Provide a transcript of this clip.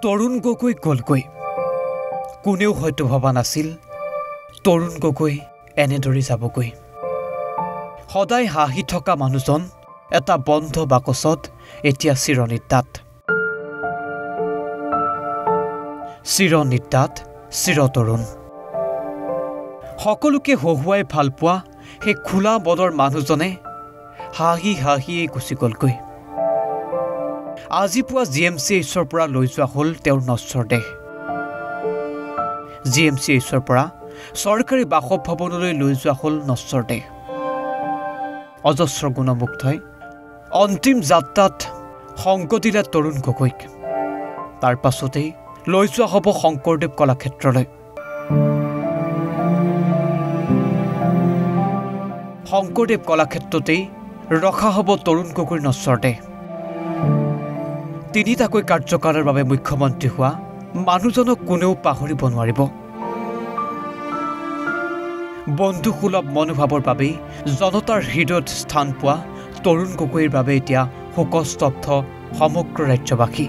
তৰুণ গগৈ গলগৈ কোনেও হয়তো ভবা নাছিল তৰুণ গগৈ এনেদৰে যাবগৈ সদায় হাঁহি থকা মানুহজন এটা বন্ধ বাকচত এতিয়া চিৰনিদ্ৰাত চিৰতৰুণ সকলোকে হহুৱাই ভাল পোৱা সেই খোলা মনৰ মানুহজনে হাঁহি হাঁহিয়েই গুচি গলগৈ আজি পুৱা GMCHৰ পৰা লৈ যোৱা হ'ল তেওঁৰ নশ্বৰ দেহ GMCHৰ পৰা চৰকাৰী বাসভৱনলৈ লৈ যোৱা হ'ল নশ্বৰ দেহ অজস্ৰ গুণমুগ্ধই অন্তিম যাত্ৰাত সংগ দিলে তৰুণ গগৈক তাৰ পাছতেই লৈ যোৱা হ'ব শংকৰদেৱ কলাক্ষেত্ৰলৈ শংকৰদেৱ কলাক্ষেত্ৰতেই ৰখা হ'ব তৰুণ গগৈৰ নশ্বৰ দেহ তিনিটাকৈ কাৰ্যকালৰ বাবে মুখ্যমন্ত্ৰী হোৱা মানুহজনক কোনেও পাহৰিব নোৱাৰিব বন্ধুসুলভ মনোভাৱৰ বাবেই জনতাৰ হৃদয়ত স্থান পোৱা তৰুণ গগৈৰ বাবে এতিয়া শোকস্তব্ধ সমগ্ৰ ৰাজ্যবাসী